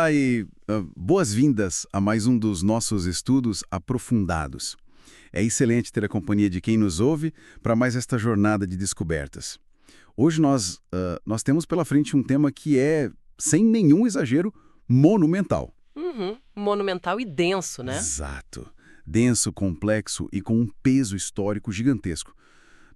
Olá e boas-vindas a mais um dos nossos estudos aprofundados. É excelente ter a companhia de quem nos ouve para mais esta jornada de descobertas. Hoje nós temos pela frente um tema que é, sem nenhum exagero, monumental. Monumental e denso, né? Exato. Denso, complexo e com um peso histórico gigantesco.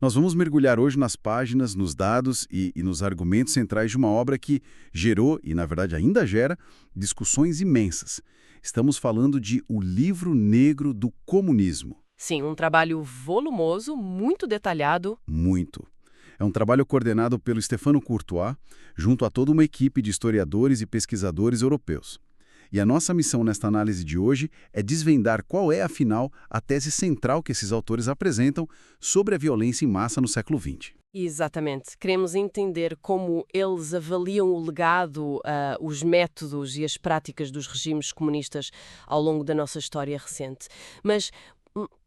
Nós vamos mergulhar hoje nas páginas, nos dados e nos argumentos centrais de uma obra que gerou, e na verdade ainda gera, discussões imensas. Estamos falando de O Livro Negro do Comunismo. Sim, um trabalho volumoso, muito detalhado. Muito. É um trabalho coordenado pelo Stefano Courtois, junto a toda uma equipe de historiadores e pesquisadores europeus. E a nossa missão nesta análise de hoje é desvendar qual é, afinal, a tese central que esses autores apresentam sobre a violência em massa no século XX. Exatamente. Queremos entender como eles avaliam o legado, os métodos e as práticas dos regimes comunistas ao longo da nossa história recente. Mas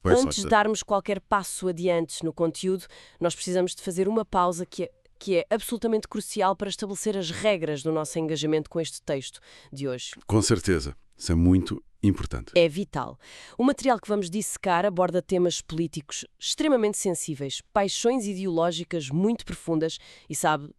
antes de darmos qualquer passo adiante no conteúdo, nós precisamos de fazer uma pausa que é absolutamente crucial para estabelecer as regras do nosso engajamento com este texto de hoje. Com certeza. Isso é muito importante. É vital. O material que vamos dissecar aborda temas políticos extremamente sensíveis, paixões ideológicas muito profundas e,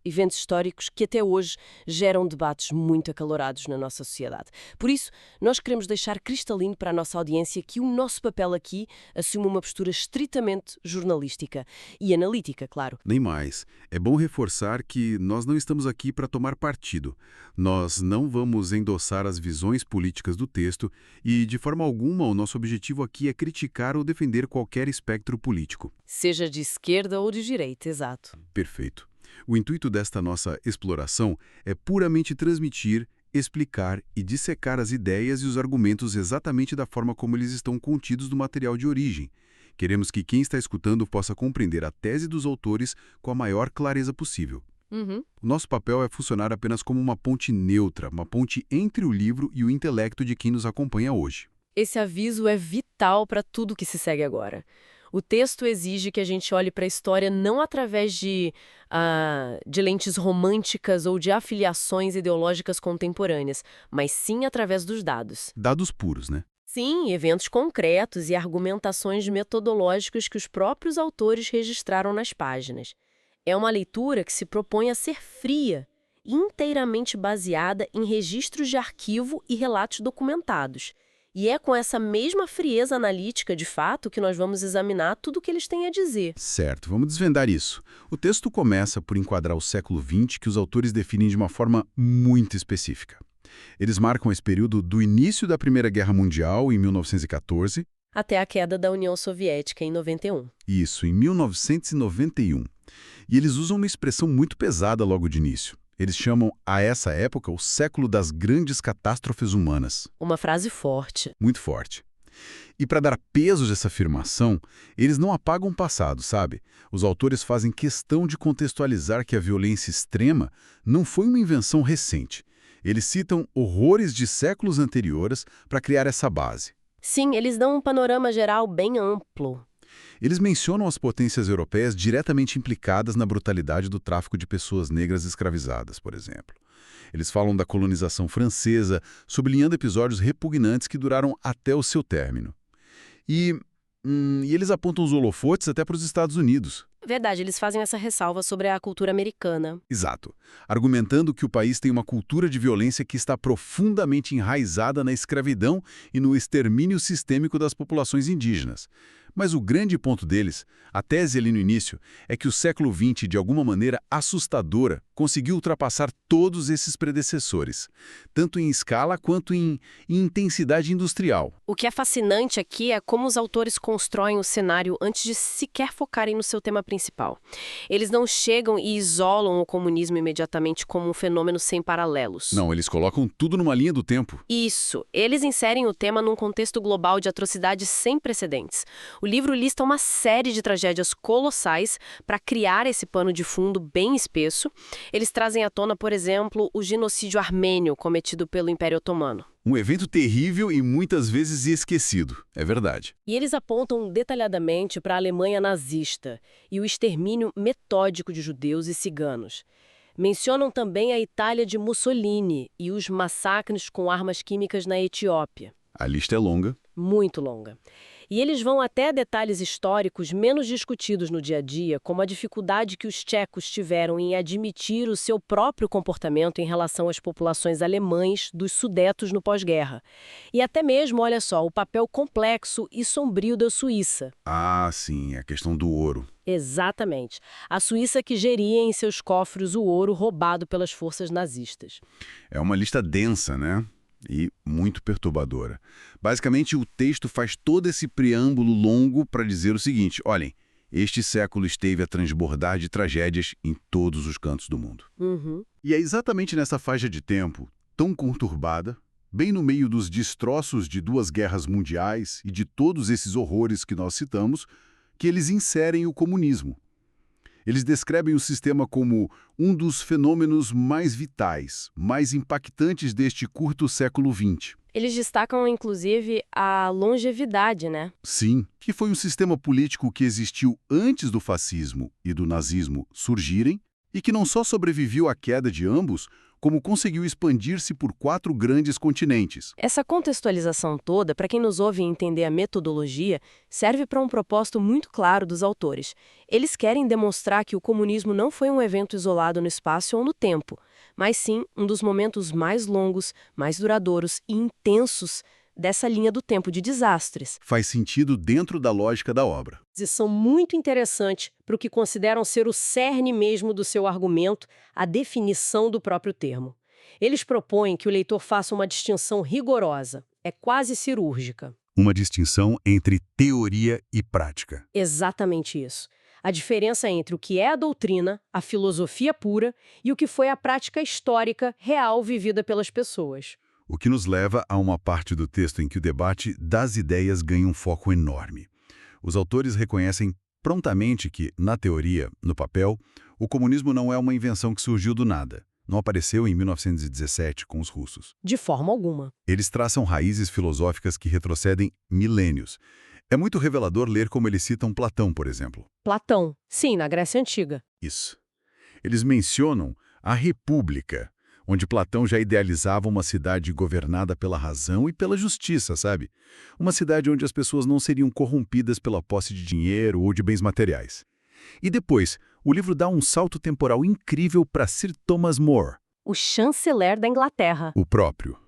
eventos históricos que até hoje geram debates muito acalorados na nossa sociedade. Por isso, nós queremos deixar cristalino para a nossa audiência que o nosso papel aqui assume uma postura estritamente jornalística e analítica, claro. Nem mais. É bom reforçar que nós não estamos aqui para tomar partido. Nós não vamos endossar as visões políticas do texto e, de forma alguma, o nosso objetivo aqui é criticar ou defender qualquer espectro político. Seja de esquerda ou de direita, exato. Perfeito. O intuito desta nossa exploração é puramente transmitir, explicar e dissecar as ideias e os argumentos exatamente da forma como eles estão contidos no material de origem. Queremos que quem está escutando possa compreender a tese dos autores com a maior clareza possível. O nosso papel é funcionar apenas como uma ponte neutra, uma ponte entre o livro e o intelecto de quem nos acompanha hoje. Esse aviso é vital para tudo que se segue agora. O texto exige que a gente olhe para a história não através de lentes românticas ou de afiliações ideológicas contemporâneas, mas sim através dos dados. Dados puros, né? Sim, eventos concretos e argumentações metodológicas que os próprios autores registraram nas páginas. É uma leitura que se propõe a ser fria, inteiramente baseada em registros de arquivo e relatos documentados. E é com essa mesma frieza analítica, de fato, que nós vamos examinar tudo o que eles têm a dizer. Certo, vamos desvendar isso. O texto começa por enquadrar o século XX, que os autores definem de uma forma muito específica. Eles marcam esse período do início da Primeira Guerra Mundial, em 1914, até a queda da União Soviética, em 91. Isso, em 1991. E eles usam uma expressão muito pesada logo de início. Eles chamam a essa época o século das grandes catástrofes humanas. Uma frase forte. Muito forte. E para dar peso a essa afirmação, eles não apagam o passado, sabe? Os autores fazem questão de contextualizar que a violência extrema não foi uma invenção recente. Eles citam horrores de séculos anteriores para criar essa base. Sim, eles dão um panorama geral bem amplo. Eles mencionam as potências europeias diretamente implicadas na brutalidade do tráfico de pessoas negras escravizadas, por exemplo. Eles falam da colonização francesa, sublinhando episódios repugnantes que duraram até o seu término. E eles apontam os holofotes até para os Estados Unidos. Verdade, eles fazem essa ressalva sobre a cultura americana. Exato. Argumentando que o país tem uma cultura de violência que está profundamente enraizada na escravidão e no extermínio sistêmico das populações indígenas. Mas o grande ponto deles, a tese ali no início, é que o século XX, de alguma maneira assustadora, conseguiu ultrapassar todos esses predecessores, tanto em escala quanto em intensidade industrial. O que é fascinante aqui é como os autores constroem o cenário antes de sequer focarem no seu tema principal. Eles não chegam e isolam o comunismo imediatamente como um fenômeno sem paralelos. Não, eles colocam tudo numa linha do tempo. Isso. Eles inserem o tema num contexto global de atrocidades sem precedentes. O livro lista uma série de tragédias colossais para criar esse pano de fundo bem espesso. Eles trazem à tona, por exemplo, o genocídio armênio cometido pelo Império Otomano. Um evento terrível e muitas vezes esquecido, é verdade. E eles apontam detalhadamente para a Alemanha nazista e o extermínio metódico de judeus e ciganos. Mencionam também a Itália de Mussolini e os massacres com armas químicas na Etiópia. A lista é longa. Muito longa. E eles vão até detalhes históricos menos discutidos no dia a dia, como a dificuldade que os tchecos tiveram em admitir o seu próprio comportamento em relação às populações alemães dos Sudetos no pós-guerra. E até mesmo, olha só, o papel complexo e sombrio da Suíça. Ah, sim, a questão do ouro. Exatamente. A Suíça que geria em seus cofres o ouro roubado pelas forças nazistas. É uma lista densa, né? E muito perturbadora. Basicamente, o texto faz todo esse preâmbulo longo para dizer o seguinte: olhem, este século esteve a transbordar de tragédias em todos os cantos do mundo. E é exatamente nessa faixa de tempo, tão conturbada, bem no meio dos destroços de 2 guerras mundiais e de todos esses horrores que nós citamos, que eles inserem o comunismo. Eles descrevem o sistema como um dos fenômenos mais vitais, mais impactantes deste curto século XX. Eles destacam, inclusive, a longevidade, né? Sim, que foi um sistema político que existiu antes do fascismo e do nazismo surgirem e que não só sobreviveu à queda de ambos, como conseguiu expandir-se por 4 grandes continentes. Essa contextualização toda, para quem nos ouve entender a metodologia, serve para um propósito muito claro dos autores. Eles querem demonstrar que o comunismo não foi um evento isolado no espaço ou no tempo, mas sim um dos momentos mais longos, mais duradouros e intensos dessa linha do tempo de desastres. Faz sentido dentro da lógica da obra. E são muito interessantes para o que consideram ser o cerne mesmo do seu argumento, a definição do próprio termo. Eles propõem que o leitor faça uma distinção rigorosa, é quase cirúrgica. Uma distinção entre teoria e prática. Exatamente isso. A diferença entre o que é a doutrina, a filosofia pura, e o que foi a prática histórica real vivida pelas pessoas. O que nos leva a uma parte do texto em que o debate das ideias ganha um foco enorme. Os autores reconhecem prontamente que, na teoria, no papel, o comunismo não é uma invenção que surgiu do nada. Não apareceu em 1917 com os russos. De forma alguma. Eles traçam raízes filosóficas que retrocedem milênios. É muito revelador ler como eles citam Platão, por exemplo. Platão, sim, na Grécia Antiga. Isso. Eles mencionam a República, onde Platão já idealizava uma cidade governada pela razão e pela justiça, sabe? Uma cidade onde as pessoas não seriam corrompidas pela posse de dinheiro ou de bens materiais. E depois, o livro dá um salto temporal incrível para Sir Thomas More. O chanceler da Inglaterra. O próprio.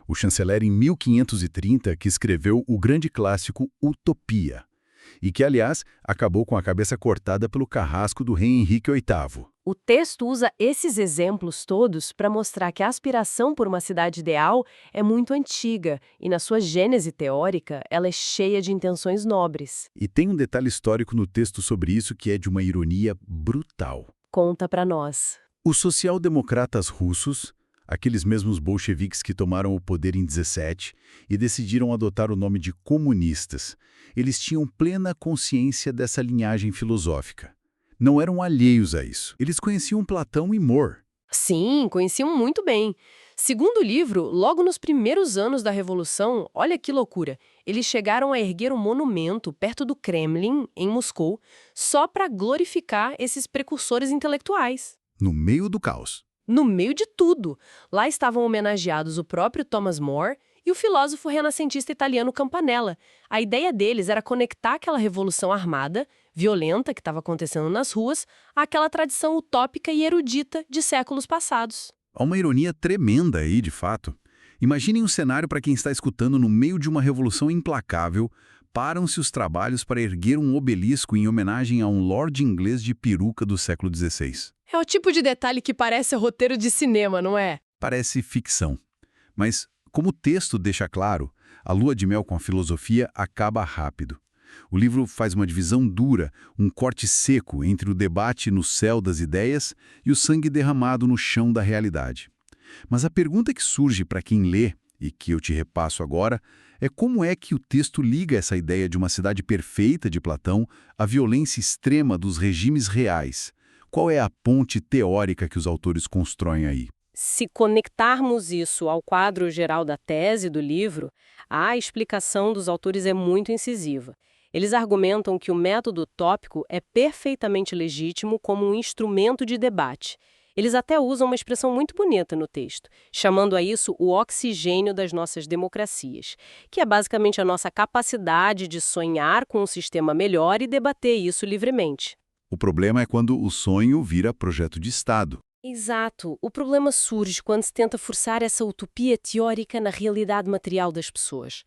O chanceler em 1530 que escreveu o grande clássico Utopia. E que, aliás, acabou com a cabeça cortada pelo carrasco do rei Henrique VIII. O texto usa esses exemplos todos para mostrar que a aspiração por uma cidade ideal é muito antiga e, na sua gênese teórica, ela é cheia de intenções nobres. E tem um detalhe histórico no texto sobre isso que é de uma ironia brutal. Conta para nós. Os social-democratas russos, aqueles mesmos bolcheviques que tomaram o poder em 17 e decidiram adotar o nome de comunistas, eles tinham plena consciência dessa linhagem filosófica. Não eram alheios a isso. Eles conheciam Platão e More. Sim, conheciam muito bem. Segundo o livro, logo nos primeiros anos da Revolução, olha que loucura, eles chegaram a erguer um monumento perto do Kremlin, em Moscou, só para glorificar esses precursores intelectuais. No meio do caos. No meio de tudo. Lá estavam homenageados o próprio Thomas More e o filósofo renascentista italiano Campanella. A ideia deles era conectar aquela revolução armada, violenta que estava acontecendo nas ruas, àquela tradição utópica e erudita de séculos passados. Há uma ironia tremenda aí, de fato. Imaginem um cenário para quem está escutando no meio de uma revolução implacável, param-se os trabalhos para erguer um obelisco em homenagem a um lord inglês de peruca do século XVI. É o tipo de detalhe que parece roteiro de cinema, não é? Parece ficção. Mas, como o texto deixa claro, a lua de mel com a filosofia acaba rápido. O livro faz uma divisão dura, um corte seco entre o debate no céu das ideias e o sangue derramado no chão da realidade. Mas a pergunta que surge para quem lê, e que eu te repasso agora, é como é que o texto liga essa ideia de uma cidade perfeita de Platão à violência extrema dos regimes reais. Qual é a ponte teórica que os autores constroem aí? Se conectarmos isso ao quadro geral da tese do livro, a explicação dos autores é muito incisiva. Eles argumentam que o método tópico é perfeitamente legítimo como um instrumento de debate. Eles até usam uma expressão muito bonita no texto, chamando a isso o oxigênio das nossas democracias, que é basicamente a nossa capacidade de sonhar com um sistema melhor e debater isso livremente. O problema é quando o sonho vira projeto de Estado. Exato. O problema surge quando se tenta forçar essa utopia teórica na realidade material das pessoas.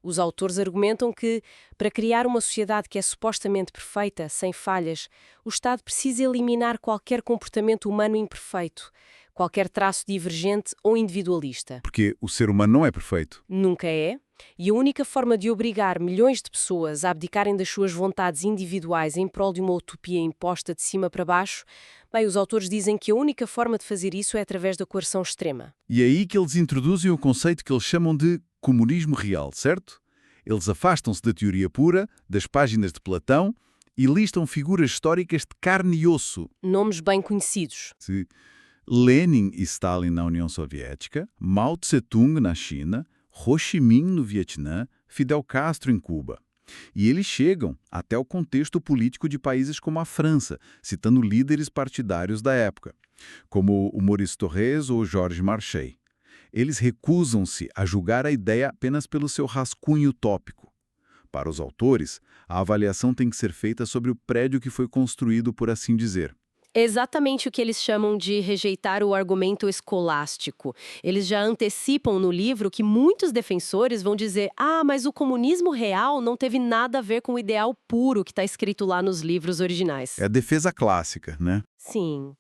Os autores argumentam que, para criar uma sociedade que é supostamente perfeita, sem falhas, o Estado precisa eliminar qualquer comportamento humano imperfeito, qualquer traço divergente ou individualista. Porque o ser humano não é perfeito. Nunca é. E a única forma de obrigar milhões de pessoas a abdicarem das suas vontades individuais em prol de uma utopia imposta de cima para baixo, bem, os autores dizem que a única forma de fazer isso é através da coerção extrema. E é aí que eles introduzem o conceito que eles chamam de comunismo real, certo? Eles afastam-se da teoria pura, das páginas de Platão, e listam figuras históricas de carne e osso. Nomes bem conhecidos. Lenin e Stalin na União Soviética, Mao Tse-tung na China, Ho Chi Minh no Vietnã, Fidel Castro em Cuba. E eles chegam até o contexto político de países como a França, citando líderes partidários da época, como o Maurice Thorez ou Georges Marchais. Eles recusam-se a julgar a ideia apenas pelo seu rascunho utópico. Para os autores, a avaliação tem que ser feita sobre o prédio que foi construído, por assim dizer. É exatamente o que eles chamam de rejeitar o argumento escolástico. Eles já antecipam no livro que muitos defensores vão dizer: mas o comunismo real não teve nada a ver com o ideal puro que está escrito lá nos livros originais. É a defesa clássica, né? Sim.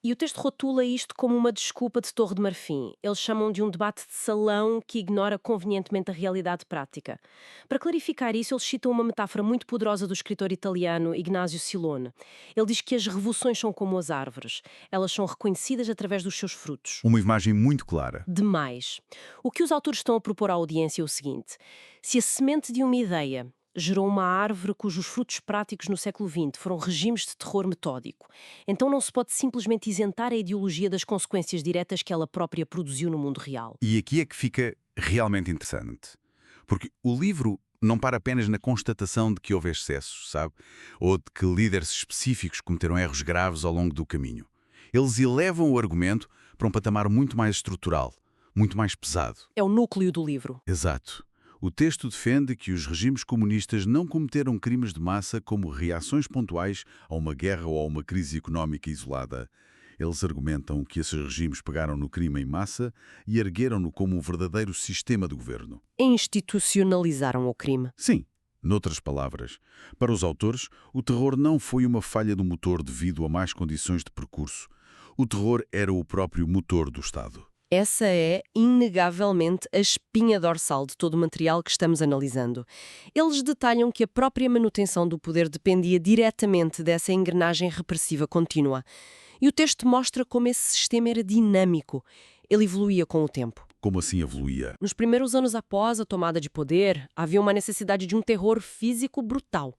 E o texto rotula isto como uma desculpa de Torre de Marfim. Eles chamam de um debate de salão que ignora convenientemente a realidade prática. Para clarificar isso, eles citam uma metáfora muito poderosa do escritor italiano Ignazio Silone. Ele diz que as revoluções são como as árvores. Elas são reconhecidas através dos seus frutos. Uma imagem muito clara. Demais. O que os autores estão a propor à audiência é o seguinte: se a semente de uma ideia gerou uma árvore cujos frutos práticos no século XX foram regimes de terror metódico, então não se pode simplesmente isentar a ideologia das consequências diretas que ela própria produziu no mundo real. E aqui é que fica realmente interessante. Porque o livro não para apenas na constatação de que houve excessos, sabe? Ou de que líderes específicos cometeram erros graves ao longo do caminho. Eles elevam o argumento para um patamar muito mais estrutural, muito mais pesado. É o núcleo do livro. Exato. O texto defende que os regimes comunistas não cometeram crimes de massa como reações pontuais a uma guerra ou a uma crise económica isolada. Eles argumentam que esses regimes pegaram no crime em massa e ergueram-no como um verdadeiro sistema de governo. Institucionalizaram o crime. Sim, noutras palavras, para os autores, o terror não foi uma falha do motor devido a más condições de percurso. O terror era o próprio motor do Estado. Essa é, inegavelmente, a espinha dorsal de todo o material que estamos analisando. Eles detalham que a própria manutenção do poder dependia diretamente dessa engrenagem repressiva contínua. E o texto mostra como esse sistema era dinâmico. Ele evoluía com o tempo. Como assim evoluía? Nos primeiros anos após a tomada de poder, havia uma necessidade de um terror físico brutal.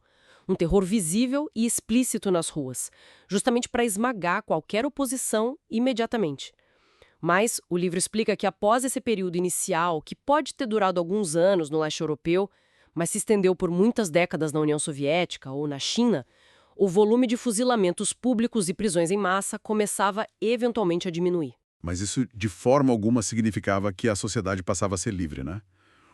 Um terror visível e explícito nas ruas, justamente para esmagar qualquer oposição imediatamente. Mas o livro explica que após esse período inicial, que pode ter durado alguns anos no leste europeu, mas se estendeu por muitas décadas na União Soviética ou na China, o volume de fuzilamentos públicos e prisões em massa começava eventualmente a diminuir. Mas isso de forma alguma significava que a sociedade passava a ser livre, né?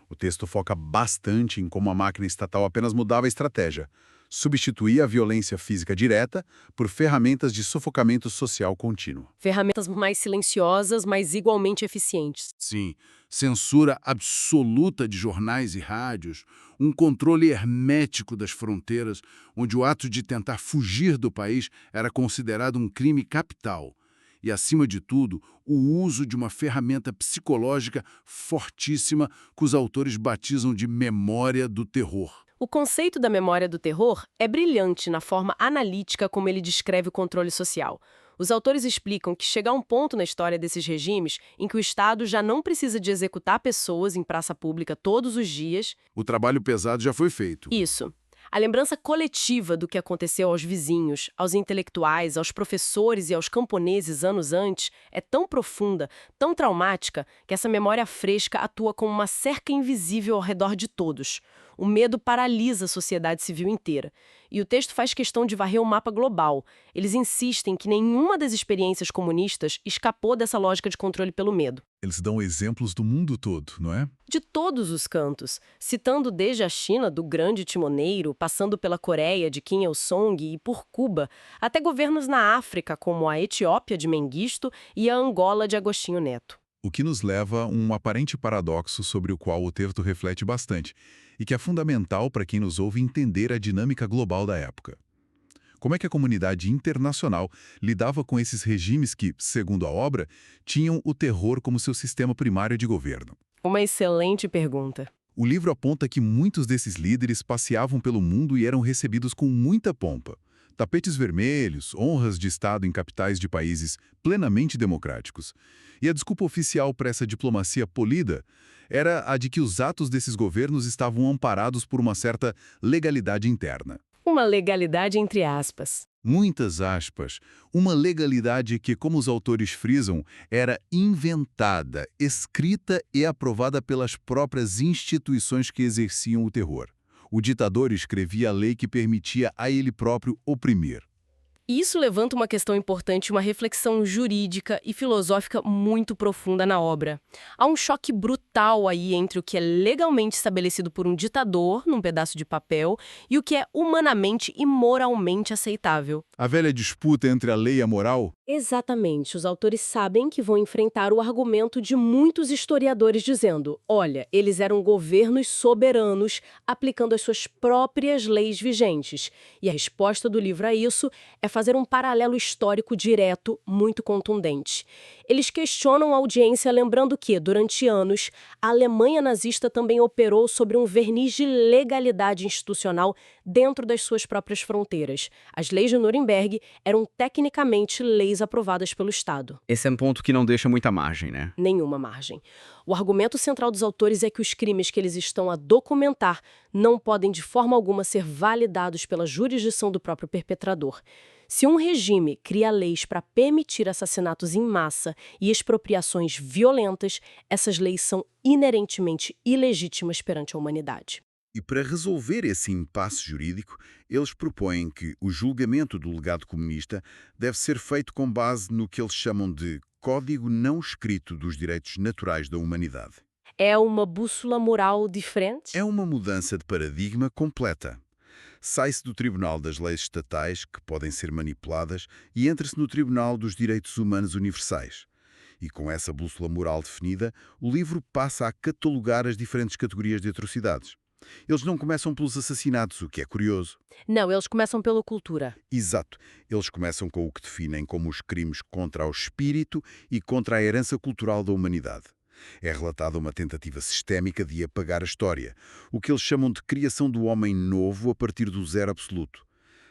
O texto foca bastante em como a máquina estatal apenas mudava a estratégia. Substituía a violência física direta por ferramentas de sufocamento social contínuo. Ferramentas mais silenciosas, mas igualmente eficientes. Sim, censura absoluta de jornais e rádios, um controle hermético das fronteiras, onde o ato de tentar fugir do país era considerado um crime capital. E, acima de tudo, o uso de uma ferramenta psicológica fortíssima que os autores batizam de memória do terror. O conceito da memória do terror é brilhante na forma analítica como ele descreve o controle social. Os autores explicam que chega a um ponto na história desses regimes em que o Estado já não precisa de executar pessoas em praça pública todos os dias. O trabalho pesado já foi feito. Isso. A lembrança coletiva do que aconteceu aos vizinhos, aos intelectuais, aos professores e aos camponeses anos antes é tão profunda, tão traumática, que essa memória fresca atua como uma cerca invisível ao redor de todos. O medo paralisa a sociedade civil inteira. E o texto faz questão de varrer o mapa global. Eles insistem que nenhuma das experiências comunistas escapou dessa lógica de controle pelo medo. Eles dão exemplos do mundo todo, não é? De todos os cantos, citando desde a China do Grande Timoneiro, passando pela Coreia de Kim Il-sung e por Cuba, até governos na África como a Etiópia de Mengistu e a Angola de Agostinho Neto. O que nos leva a um aparente paradoxo sobre o qual o texto reflete bastante, e que é fundamental para quem nos ouve entender a dinâmica global da época. Como é que a comunidade internacional lidava com esses regimes que, segundo a obra, tinham o terror como seu sistema primário de governo? Uma excelente pergunta. O livro aponta que muitos desses líderes passeavam pelo mundo e eram recebidos com muita pompa. Tapetes vermelhos, honras de Estado em capitais de países plenamente democráticos. E a desculpa oficial para essa diplomacia polida era a de que os atos desses governos estavam amparados por uma certa legalidade interna. Uma legalidade entre aspas. Muitas aspas. Uma legalidade que, como os autores frisam, era inventada, escrita e aprovada pelas próprias instituições que exerciam o terror. O ditador escrevia a lei que permitia a ele próprio oprimir. Isso levanta uma questão importante, uma reflexão jurídica e filosófica muito profunda na obra. Há um choque brutal aí entre o que é legalmente estabelecido por um ditador, num pedaço de papel, e o que é humanamente e moralmente aceitável. A velha disputa entre a lei e a moral? Exatamente. Os autores sabem que vão enfrentar o argumento de muitos historiadores dizendo: olha, eles eram governos soberanos aplicando as suas próprias leis vigentes. E a resposta do livro a isso é fazer um paralelo histórico direto, muito contundente. Eles questionam a audiência lembrando que, durante anos, a Alemanha nazista também operou sobre um verniz de legalidade institucional dentro das suas próprias fronteiras. As leis de Nuremberg eram tecnicamente leis aprovadas pelo Estado. Esse é um ponto que não deixa muita margem, né? Nenhuma margem. O argumento central dos autores é que os crimes que eles estão a documentar não podem de forma alguma ser validados pela jurisdição do próprio perpetrador. Se um regime cria leis para permitir assassinatos em massa e expropriações violentas, essas leis são inerentemente ilegítimas perante a humanidade. E para resolver esse impasse jurídico, eles propõem que o julgamento do legado comunista deve ser feito com base no que eles chamam de Código Não Escrito dos Direitos Naturais da Humanidade. É uma bússola moral diferente? É uma mudança de paradigma completa. Sai-se do Tribunal das Leis Estatais, que podem ser manipuladas, e entra-se no Tribunal dos Direitos Humanos Universais. E com essa bússola moral definida, o livro passa a catalogar as diferentes categorias de atrocidades. Eles não começam pelos assassinatos, o que é curioso. Não, eles começam pela cultura. Exato. Eles começam com o que definem como os crimes contra o espírito e contra a herança cultural da humanidade. É relatada uma tentativa sistémica de apagar a história, o que eles chamam de criação do homem novo a partir do zero absoluto.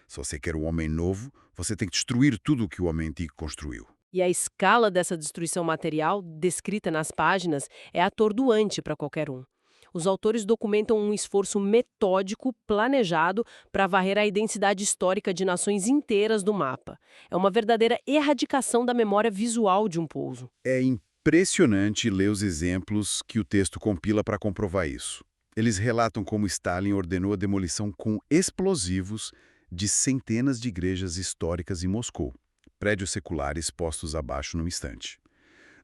Se você quer o homem novo, você tem que destruir tudo o que o homem antigo construiu. E a escala dessa destruição material, descrita nas páginas, é atordoante para qualquer um. Os autores documentam um esforço metódico, planejado, para varrer a identidade histórica de nações inteiras do mapa. É uma verdadeira erradicação da memória visual de um povo. É impressionante ler os exemplos que o texto compila para comprovar isso. Eles relatam como Stalin ordenou a demolição com explosivos de centenas de igrejas históricas em Moscou, prédios seculares postos abaixo num instante.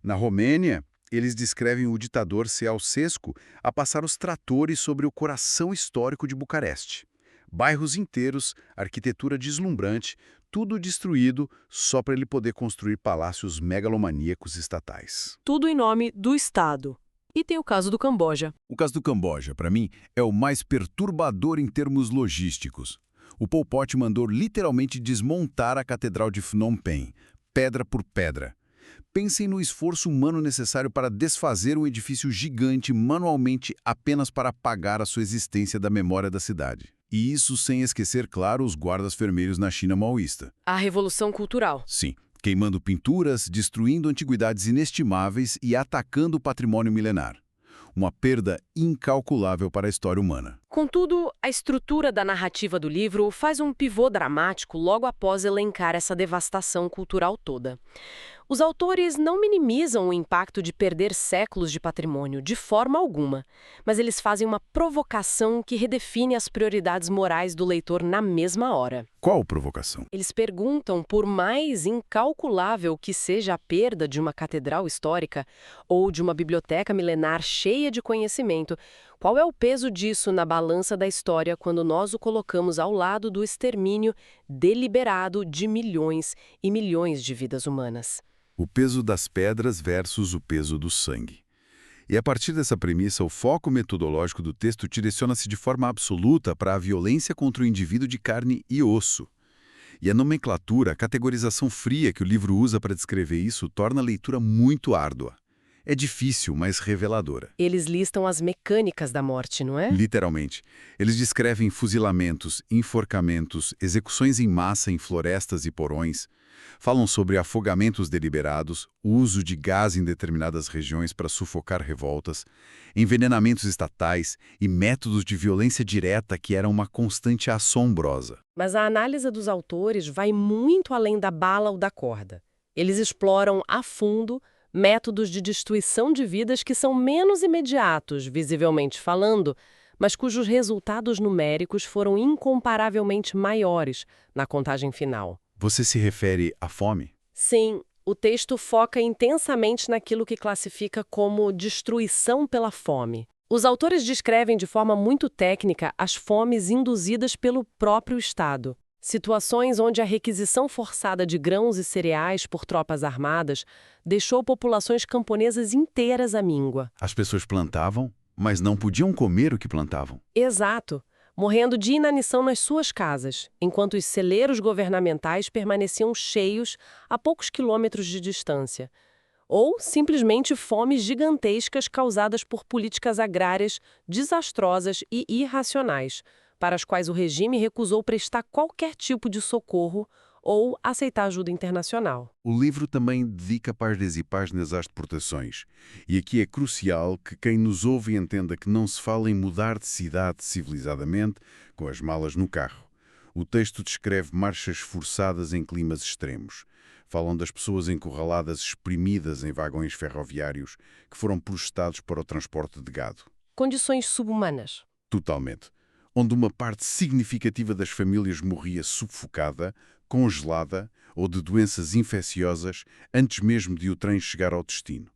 Na Romênia, eles descrevem o ditador Ceausescu a passar os tratores sobre o coração histórico de Bucareste. Bairros inteiros, arquitetura deslumbrante, tudo destruído só para ele poder construir palácios megalomaníacos estatais. Tudo em nome do Estado. E tem o caso do Camboja. O caso do Camboja, para mim, é o mais perturbador em termos logísticos. O Pol Pot mandou literalmente desmontar a Catedral de Phnom Penh, pedra por pedra. Pensem no esforço humano necessário para desfazer um edifício gigante manualmente apenas para apagar a sua existência da memória da cidade. E isso sem esquecer, claro, os guardas vermelhos na China maoísta. A Revolução Cultural. Sim, queimando pinturas, destruindo antiguidades inestimáveis e atacando o patrimônio milenar. Uma perda incalculável para a história humana. Contudo, a estrutura da narrativa do livro faz um pivô dramático logo após elencar essa devastação cultural toda. Os autores não minimizam o impacto de perder séculos de patrimônio, de forma alguma, mas eles fazem uma provocação que redefine as prioridades morais do leitor na mesma hora. Qual provocação? Eles perguntam, por mais incalculável que seja a perda de uma catedral histórica ou de uma biblioteca milenar cheia de conhecimento, qual é o peso disso na balança da história quando nós o colocamos ao lado do extermínio deliberado de milhões e milhões de vidas humanas? O peso das pedras versus o peso do sangue. E a partir dessa premissa, o foco metodológico do texto direciona-se de forma absoluta para a violência contra o indivíduo de carne e osso. E a nomenclatura, a categorização fria que o livro usa para descrever isso, torna a leitura muito árdua. É difícil, mas reveladora. Eles listam as mecânicas da morte, não é? Literalmente. Eles descrevem fuzilamentos, enforcamentos, execuções em massa em florestas e porões. Falam sobre afogamentos deliberados, o uso de gás em determinadas regiões para sufocar revoltas, envenenamentos estatais e métodos de violência direta que eram uma constante assombrosa. Mas a análise dos autores vai muito além da bala ou da corda. Eles exploram a fundo métodos de destruição de vidas que são menos imediatos, visivelmente falando, mas cujos resultados numéricos foram incomparavelmente maiores na contagem final. Você se refere à fome? Sim, o texto foca intensamente naquilo que classifica como destruição pela fome. Os autores descrevem de forma muito técnica as fomes induzidas pelo próprio Estado. Situações onde a requisição forçada de grãos e cereais por tropas armadas deixou populações camponesas inteiras à míngua. As pessoas plantavam, mas não podiam comer o que plantavam. Exato, morrendo de inanição nas suas casas, enquanto os celeiros governamentais permaneciam cheios a poucos quilômetros de distância. Ou, simplesmente, fomes gigantescas causadas por políticas agrárias desastrosas e irracionais, para as quais o regime recusou prestar qualquer tipo de socorro ou aceitar ajuda internacional. O livro também dedica páginas e páginas às deportações. E aqui é crucial que quem nos ouve entenda que não se fala em mudar de cidade civilizadamente com as malas no carro. O texto descreve marchas forçadas em climas extremos. Falam das pessoas encurraladas, exprimidas em vagões ferroviários que foram projetados para o transporte de gado. Condições subhumanas. Totalmente. Onde uma parte significativa das famílias morria sufocada, congelada ou de doenças infecciosas antes mesmo de o trem chegar ao destino.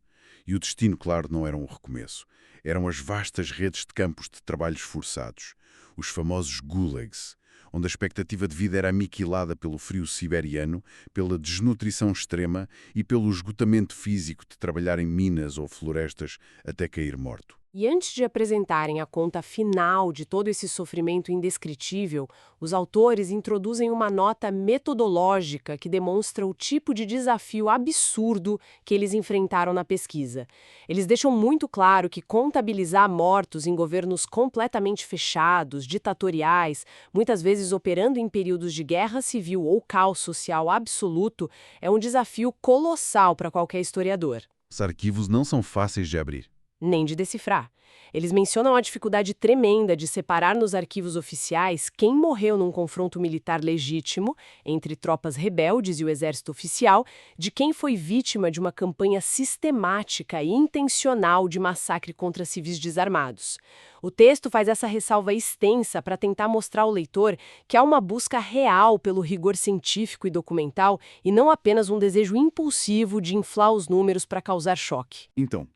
E o destino, claro, não era um recomeço. Eram as vastas redes de campos de trabalhos forçados, os famosos gulags, onde a expectativa de vida era aniquilada pelo frio siberiano, pela desnutrição extrema e pelo esgotamento físico de trabalhar em minas ou florestas até cair morto. E antes de apresentarem a conta final de todo esse sofrimento indescritível, os autores introduzem uma nota metodológica que demonstra o tipo de desafio absurdo que eles enfrentaram na pesquisa. Eles deixam muito claro que contabilizar mortos em governos completamente fechados, ditatoriais, muitas vezes operando em períodos de guerra civil ou caos social absoluto, é um desafio colossal para qualquer historiador. Os arquivos não são fáceis de abrir. Nem de decifrar. Eles mencionam a dificuldade tremenda de separar nos arquivos oficiais quem morreu num confronto militar legítimo entre tropas rebeldes e o exército oficial, de quem foi vítima de uma campanha sistemática e intencional de massacre contra civis desarmados. O texto faz essa ressalva extensa para tentar mostrar ao leitor que há uma busca real pelo rigor científico e documental e não apenas um desejo impulsivo de inflar os números para causar choque. Então,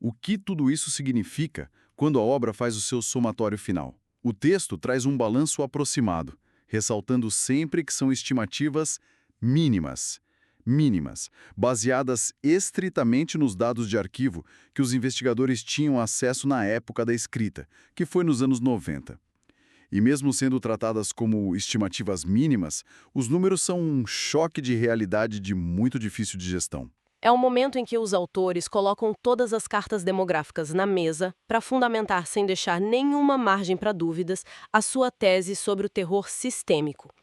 o que tudo isso significa quando a obra faz o seu somatório final? O texto traz um balanço aproximado, ressaltando sempre que são estimativas mínimas, baseadas estritamente nos dados de arquivo que os investigadores tinham acesso na época da escrita, que foi nos anos 90. E mesmo sendo tratadas como estimativas mínimas, os números são um choque de realidade de muito difícil de gestão. É um momento em que os autores colocam todas as cartas demográficas na mesa para fundamentar, sem deixar nenhuma margem para dúvidas, a sua tese sobre o terror sistêmico.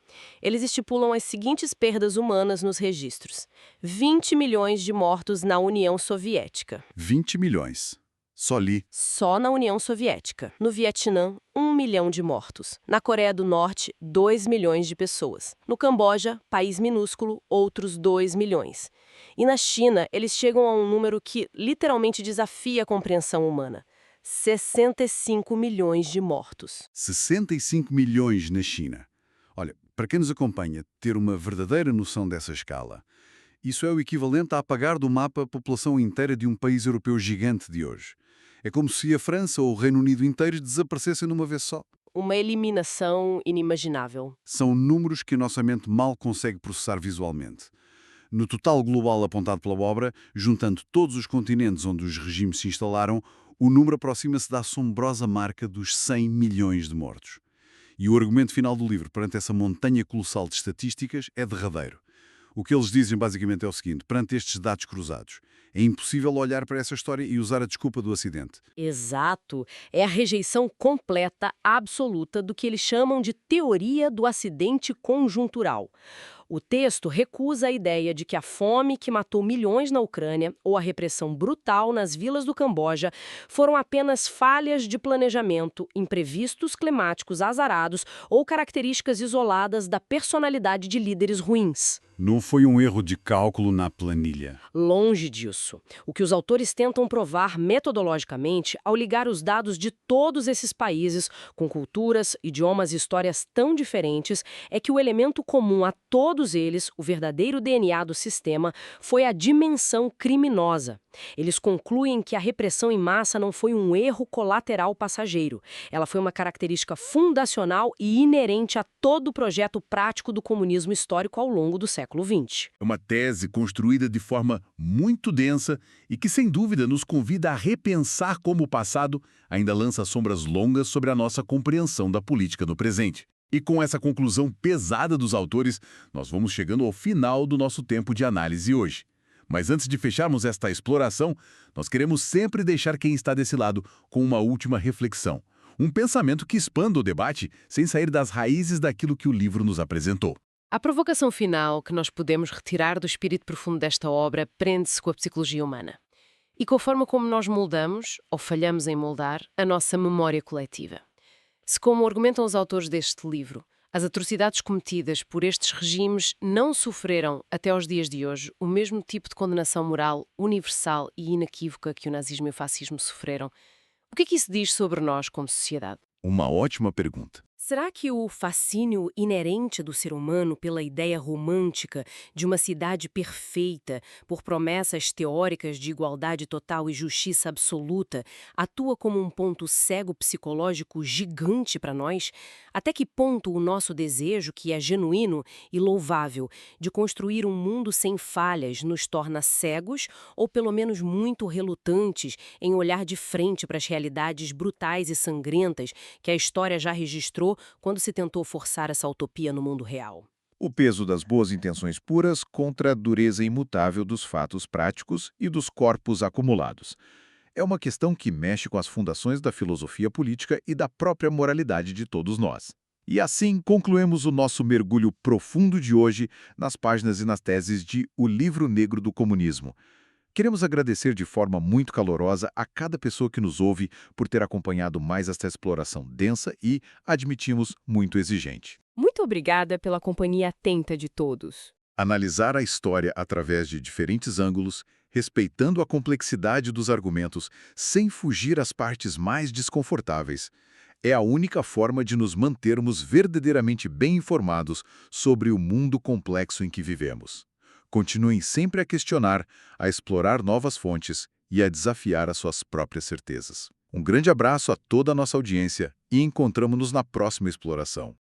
Eles estipulam as seguintes perdas humanas nos registros: 20 milhões de mortos na União Soviética. 20 milhões. Só li. Só na União Soviética. No Vietnã, 1 milhão de mortos. Na Coreia do Norte, 2 milhões de pessoas. No Camboja, país minúsculo, outros 2 milhões. E na China, eles chegam a um número que literalmente desafia a compreensão humana. 65 milhões de mortos. 65 milhões na China. Olha, para quem nos acompanha, ter uma verdadeira noção dessa escala, isso é o equivalente a apagar do mapa a população inteira de um país europeu gigante de hoje. É como se a França ou o Reino Unido inteiro desaparecessem numa vez só. Uma eliminação inimaginável. São números que a nossa mente mal consegue processar visualmente. No total global apontado pela obra, juntando todos os continentes onde os regimes se instalaram, o número aproxima-se da assombrosa marca dos 100 milhões de mortos. E o argumento final do livro perante essa montanha colossal de estatísticas é derradeiro. O que eles dizem basicamente é o seguinte: perante estes dados cruzados, é impossível olhar para essa história e usar a desculpa do acidente. Exato. É a rejeição completa, absoluta, do que eles chamam de teoria do acidente conjuntural. O texto recusa a ideia de que a fome que matou milhões na Ucrânia ou a repressão brutal nas vilas do Camboja foram apenas falhas de planejamento, imprevistos climáticos azarados ou características isoladas da personalidade de líderes ruins. Não foi um erro de cálculo na planilha. Longe disso. O que os autores tentam provar metodologicamente ao ligar os dados de todos esses países, com culturas, idiomas e histórias tão diferentes, é que o elemento comum a todos eles, o verdadeiro DNA do sistema, foi a dimensão criminosa. Eles concluem que a repressão em massa não foi um erro colateral passageiro. Ela foi uma característica fundacional e inerente a todo o projeto prático do comunismo histórico ao longo do século XX. É uma tese construída de forma muito densa e que, sem dúvida, nos convida a repensar como o passado ainda lança sombras longas sobre a nossa compreensão da política no presente. E com essa conclusão pesada dos autores, nós vamos chegando ao final do nosso tempo de análise hoje. Mas antes de fecharmos esta exploração, nós queremos sempre deixar quem está desse lado com uma última reflexão. Um pensamento que expanda o debate sem sair das raízes daquilo que o livro nos apresentou. A provocação final que nós podemos retirar do espírito profundo desta obra prende-se com a psicologia humana e com a forma como nós moldamos, ou falhamos em moldar, a nossa memória coletiva. Se, como argumentam os autores deste livro, as atrocidades cometidas por estes regimes não sofreram, até aos dias de hoje, o mesmo tipo de condenação moral universal e inequívoca que o nazismo e o fascismo sofreram, o que é que isso diz sobre nós como sociedade? Uma ótima pergunta. Será que o fascínio inerente do ser humano pela ideia romântica de uma cidade perfeita, por promessas teóricas de igualdade total e justiça absoluta, atua como um ponto cego psicológico gigante para nós? Até que ponto o nosso desejo, que é genuíno e louvável, de construir um mundo sem falhas nos torna cegos ou pelo menos muito relutantes em olhar de frente para as realidades brutais e sangrentas que a história já registrou quando se tentou forçar essa utopia no mundo real? O peso das boas intenções puras contra a dureza imutável dos fatos práticos e dos corpos acumulados. É uma questão que mexe com as fundações da filosofia política e da própria moralidade de todos nós. E assim concluímos o nosso mergulho profundo de hoje nas páginas e nas teses de O Livro Negro do Comunismo. Queremos agradecer de forma muito calorosa a cada pessoa que nos ouve por ter acompanhado mais esta exploração densa e, admitimos, muito exigente. Muito obrigada pela companhia atenta de todos. Analisar a história através de diferentes ângulos, respeitando a complexidade dos argumentos, sem fugir às partes mais desconfortáveis, é a única forma de nos mantermos verdadeiramente bem informados sobre o mundo complexo em que vivemos. Continuem sempre a questionar, a explorar novas fontes e a desafiar as suas próprias certezas. Um grande abraço a toda a nossa audiência e encontramo-nos na próxima exploração.